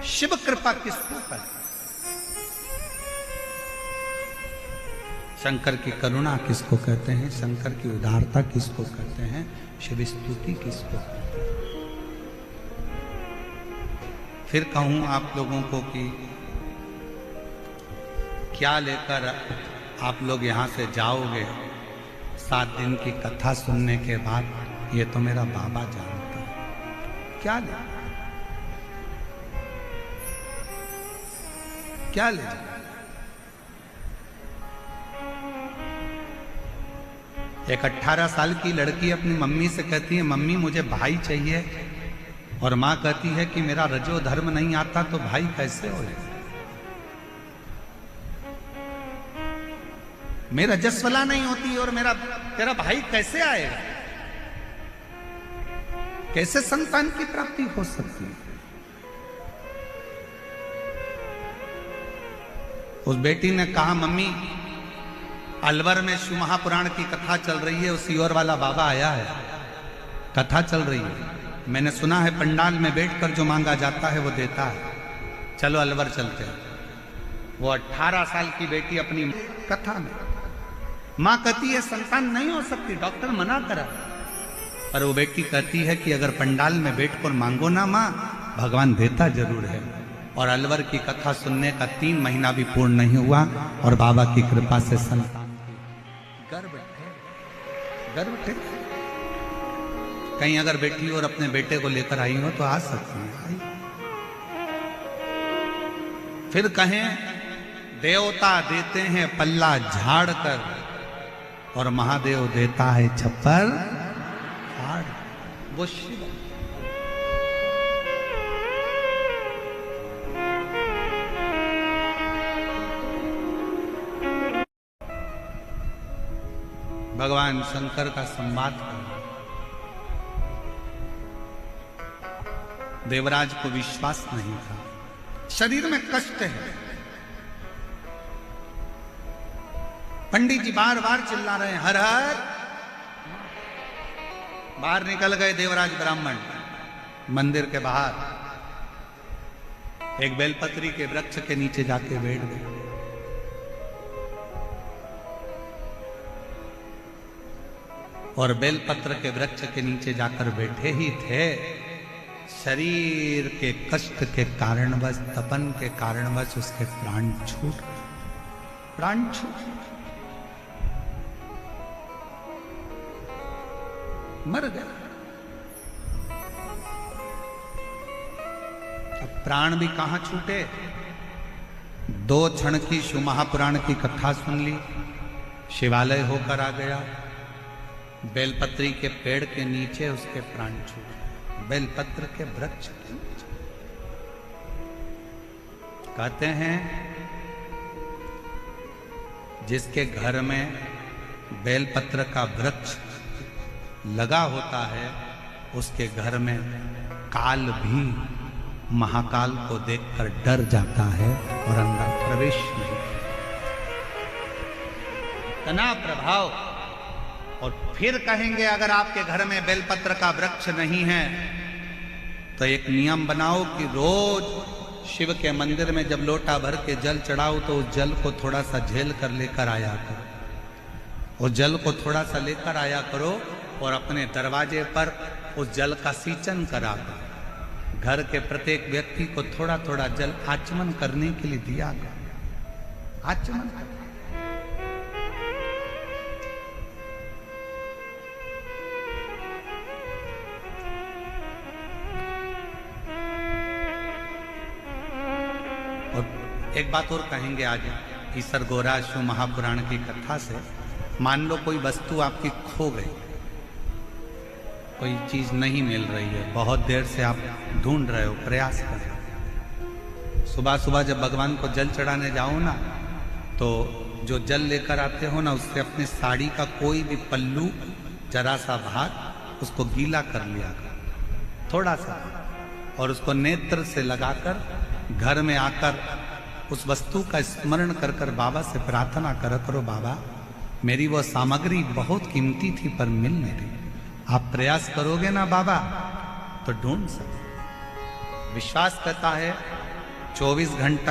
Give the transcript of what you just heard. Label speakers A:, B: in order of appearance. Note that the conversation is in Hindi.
A: शिव कृपा किसको करे? शंकर की करुणा किसको कहते हैं? शंकर की उदारता किसको कहते हैं? शिव स्तुति किसको कहते हैं? फिर कहूं आप लोगों को कि क्या लेकर आप लोग यहां से जाओगे 7 दिन की कथा सुनने के बाद? ये तो मेरा बाबा जानता है। क्या ले क्या ले एक 18 साल की लड़की अपनी मम्मी से कहती है मम्मी मुझे भाई चाहिए, और मां कहती है कि मेरा रजो धर्म नहीं आता तो भाई कैसे हो? मेरा जस्वला नहीं होती और तेरा भाई कैसे आएगा? कैसे संतान की प्राप्ति हो सकती है? उस बेटी ने कहा मम्मी अलवर में शिव महापुराण की कथा चल रही है, उसी और वाला बाबा आया है, कथा चल रही है, मैंने सुना है पंडाल में बैठकर जो मांगा जाता है वो देता है, चलो अलवर चलते हैं। वो 18 साल की बेटी अपनी कथा में, मां कहती है संतान नहीं हो सकती, डॉक्टर मना करा, पर वो बेटी कहती है कि अगर पंडाल में बैठकर मांगो ना मां, भगवान देता जरूर है। और अलवर की कथा सुनने का 3 महीना भी पूर्ण नहीं हुआ और बाबा की कृपा से संतान गर्भ थे। कहीं अगर बेटी और अपने बेटे को लेकर आई हो तो आ सकती है। फिर कहें देवता देते हैं पल्ला झाड़ कर और महादेव देता है छप्पर फाड़। वो शिव भगवान शंकर का संवाद करना। देवराज को विश्वास नहीं था, शरीर में कष्ट है। पंडित जी बार बार चिल्ला रहे हैं हर हर। बाहर निकल गए देवराज ब्राह्मण मंदिर के बाहर, एक बेलपत्री के वृक्ष के नीचे जाके बैठ गए। और बेलपत्र के वृक्ष के नीचे जाकर बैठे ही थे, शरीर के कष्ट के कारणवश, तपन के कारणवश उसके प्राण छूट मर गए। अब प्राण भी कहां छूटे? 2 क्षण की शिव महापुराण की कथा सुन ली, शिवालय होकर आ गया, बेलपत्री के पेड़ के नीचे उसके प्राण छूटे, बेलपत्र के वृक्ष के नीचे। कहते हैं जिसके घर में बेलपत्र का वृक्ष लगा होता है उसके घर में काल भी महाकाल को देखकर डर जाता है और अंदर प्रवेश नहीं करता। इतना प्रभाव। और फिर कहेंगे अगर आपके घर में बेलपत्र का वृक्ष नहीं है तो एक नियम बनाओ कि रोज शिव के मंदिर में जब लोटा भर के जल चढ़ाओ तो उस जल को थोड़ा सा झेल कर लेकर आया करो। उस जल को थोड़ा सा लेकर आया करो और अपने दरवाजे पर उस जल का सींचन करा करो। घर के प्रत्येक व्यक्ति को थोड़ा थोड़ा जल आचमन करने के लिए दिया करो। आचमन एक बात और कहेंगे आज ईसर गोरा शिव महापुराण की कथा से। मान लो कोई वस्तु आपकी खो गई, कोई चीज नहीं मिल रही है, बहुत देर से आप ढूंढ रहे हो, प्रयास कर रहे हो। सुबह सुबह जब भगवान को जल चढ़ाने जाओ ना तो जो जल लेकर आते हो ना उससे अपनी साड़ी का कोई भी पल्लू जरा सा भाग उसको गीला कर लिया कर थोड़ा सा, और उसको नेत्र से लगाकर घर में आकर उस वस्तु का स्मरण कर कर बाबा से प्रार्थना करो बाबा मेरी वो सामग्री बहुत कीमती थी पर मिल नहीं रही। आप प्रयास करोगे ना बाबा तो ढूंढ सकते। विश्वास करता है 24 घंटा